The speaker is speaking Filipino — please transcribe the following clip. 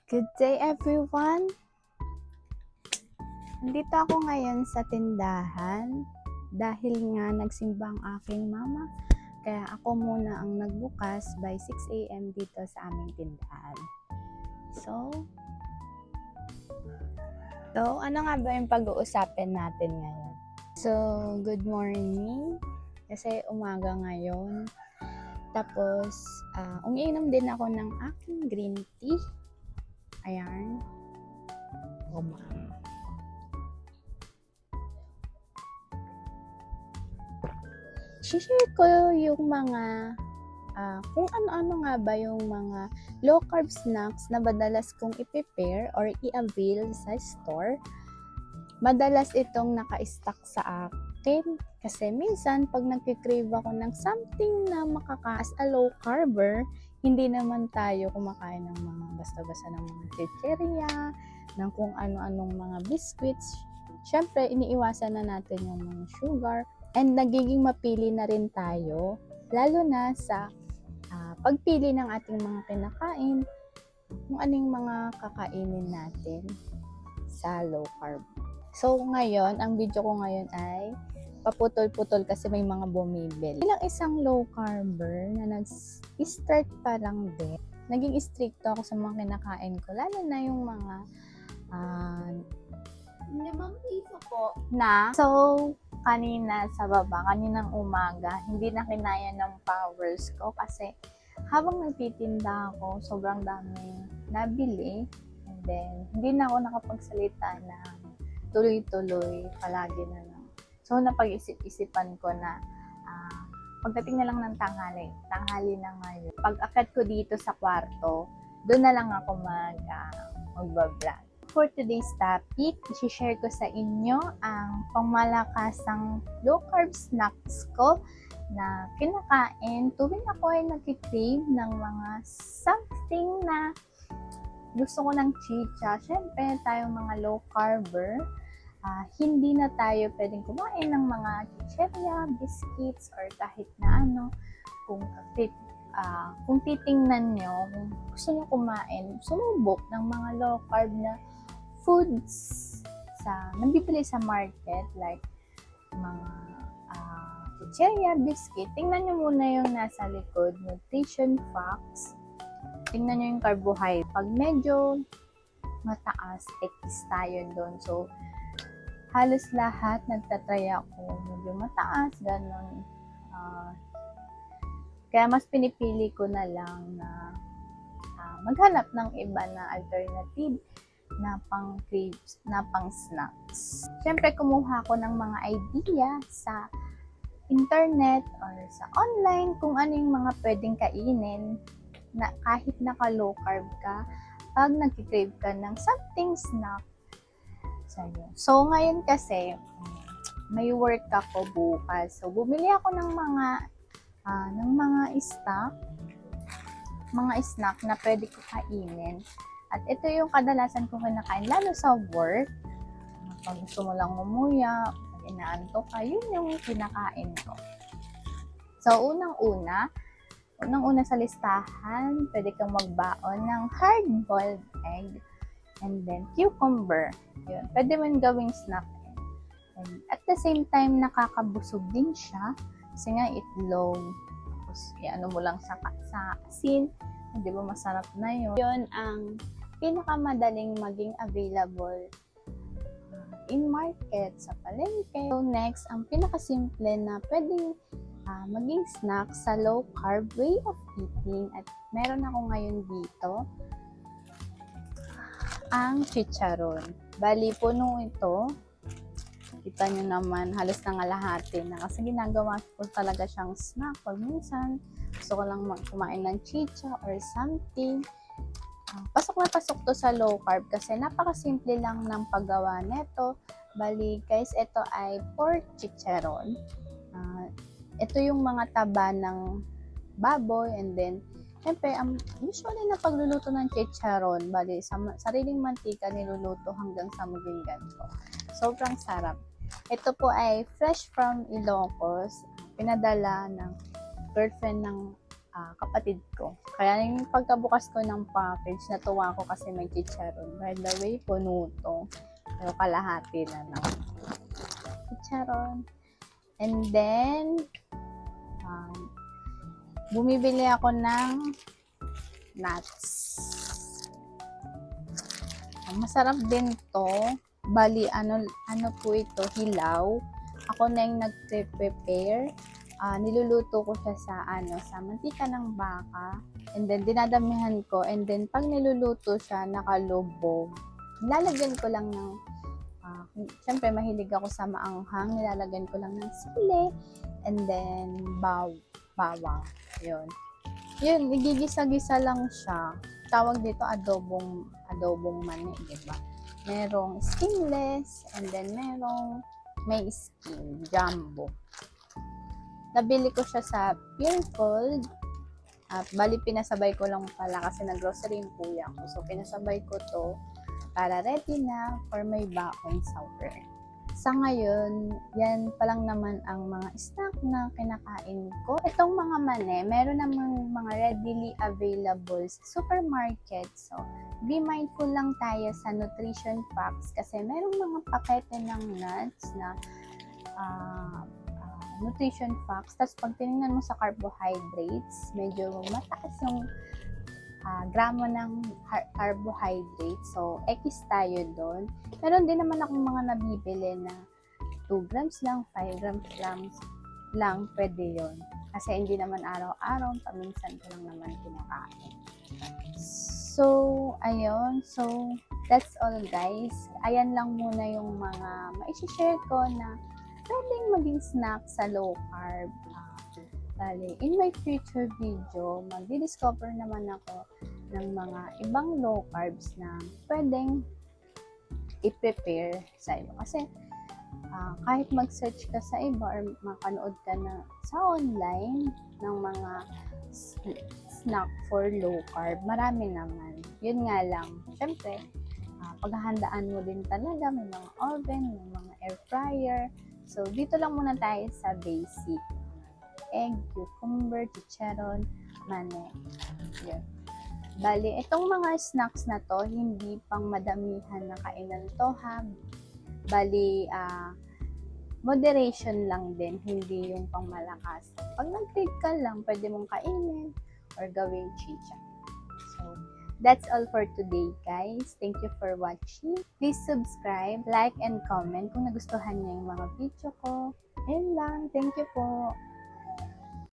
Good day everyone! Nandito ako ngayon sa tindahan dahil nga nagsimba ang aking mama. Kaya ako muna ang nagbukas by 6 a.m. dito sa aming tindahan. So, ano nga ba yung pag-uusapin natin ngayon? So, good morning. Kasi umaga ngayon. Tapos, umiinom din ako ng aking green tea. Ayan. Oh, ma'am. Share ko yung mga kung ano-ano nga ba yung mga low carb snacks na madalas kong i-prepare or i-avail sa store. Madalas itong naka-stock sa akin kasi minsan pag nagki-crave ako ng something na makakaas a low carber, hindi naman tayo kumakain ng mga basta-basta ng mga chicheria, ng kung ano-anong mga biscuits. Syempre, iniiwasan na natin yung mga sugar and nagiging mapili na rin tayo, lalo na sa pagpili ng ating mga kinakain, kung anong mga kakainin natin sa low carb. So, ngayon, ang video ko ngayon ay paputol-putol kasi may mga bumibili. Bilang isang low carber na nag-start pa lang din, naging stricto ako sa mga kinakain ko, lalo na yung mga limang piso po na. So, kaninang umaga, hindi na kinaya ng powers ko kasi habang nagtitinda ako, sobrang daming nabili and then hindi na ako nakapagsalita na tuloy-tuloy palagi na lang. So, napag-isip-isipan ko na pagdating na lang ng tanghali na ngayon, pag-akyat ko dito sa kwarto, doon na lang ako mag-vlog. For today's topic, i-share ko sa inyo ang pangmalakasang low carb snacks ko na kinakain tuwing ako ay nag-crave ng mga something na gusto ko ng chicha. Siyempre, tayong mga low carber, hindi na tayo pwedeng kumain ng mga chicheria, biscuits, or kahit na ano. Kung titingnan nyo, kung gusto nyo kumain, sumubok ng mga low carb na foods nabibili sa market, like mga chicheria, biscuit. Tingnan nyo muna yung nasa likod, nutrition facts. Tingnan nyo yung carbohydrate. Pag medyo mataas, X tayo doon. So, halos lahat nagtatry ako medyo mataas, ganun. Kaya mas pinipili ko na lang na maghanap ng iba na alternative na pang craves, na pang snacks. Siyempre, kumuha ko ng mga idea sa internet or sa online kung ano yung mga pwedeng kainin na kahit naka-low carb ka, pag nag-crave ka ng something snack sa'yo. So, ngayon kasi, may work ako bukas. So, bumili ako ng mga snack na pwede ko kainin. At ito yung kadalasan kong kinakain, lalo sa work. Pag gusto mo lang umuya, pag inaantok ka, yun yung kinakain ko. So, unang-una sa listahan, pwede kang magbaon ng hard-boiled egg and then cucumber. Yun, pwede mo yung gawing snack. And at the same time, nakakabusog din siya kasi nga itlog. Tapos, ano mo lang sa asin. Hindi ba masarap na yun? Yun ang pinakamadaling maging available in market sa palengke. So next, ang pinakasimple na pwedeng maging snack sa low carb way of eating, at meron ako ngayon dito ang chicharon. Bali, puno ito. Kita nyo naman, halos nangalahati na kasi ginagawa ko talaga siyang snack. Pag minsan, gusto ko lang kumain ng chicha or something. Pasok na pasok to sa low carb kasi napakasimple lang ng paggawa nito. Bali guys, ito ay pork chicharon. Ito yung mga taba ng baboy, and then syempre, usually na pagluluto ng chicharon, bali sa sariling mantika niluluto hanggang sa maging ganito. Sobrang sarap. Ito po ay fresh from Ilocos. Pinadala ng girlfriend ng kapatid ko. Kaya yung pagkabukas ko ng package, natuwa ako kasi may chicharon. By the way, puno to. Pero kalahati na lang. Chicharon. And then, bumibili ako ng nuts. Masarap din to. Bali, ano po ito, hilaw. Ako na yung nag-prepare. Niluluto ko siya sa mantika ng baka. And then, dinadamihan ko. And then, pag niluluto siya, nakalubog. Nilalagyan ko lang ng, syempre, mahilig ako sa maanghang. Nilalagyan ko lang ng sili. And then, bawang. Yun. Yun, igigisa-gisa lang siya. Tawag dito adobong mani, diba? Merong skinless. And then, may skin. Jumbo. Nabili ko siya sa Pure Gold. At bali, pinasabay ko lang pala kasi nag-grocery yung kuya ko. So, pinasabay ko to para ready na for my baon supper. Sa ngayon, yan pa lang naman ang mga snack na kinakain ko. Itong mga mani, meron namang mga readily available sa supermarket. So, be mindful lang tayo sa nutrition facts kasi merong mga pakete ng nuts na nutrition facts. Tapos pag tinignan mo sa carbohydrates, medyo mataas yung gramo ng carbohydrates. So, X tayo doon. Meron din naman akong mga nabibili na 2 grams lang, 5 grams lang pwede yon. Kasi hindi naman araw-araw, paminsan ko lang naman kinakain. So, ayun. So, that's all guys. Ayan lang muna yung mga ma-share ko na pwedeng maging snack sa low carb. Bali, in my future video, magdi-discover naman ako ng mga ibang low carbs na pwedeng i-prepare sa iyo. Kasi kahit mag-search ka sa iba or makanood ka na sa online ng mga snack for low carb, marami naman. Yun nga lang, syempre, paghahandaan mo din talaga, may mga oven, may mga air fryer. So, dito lang muna tayo sa basic. Egg, cucumber, chicharon, mani. Yun. Bali, itong mga snacks na to, hindi pang madamihan na kainan to ha. Bali, moderation lang din, hindi yung pang malakas. Pag nag-crave ka lang, pwede mong kainin or gawing chicha. So, that's all for today, guys. Thank you for watching. Please subscribe, like, and comment kung nagustuhan niyo yung mga video ko. Ayun lang. Thank you po.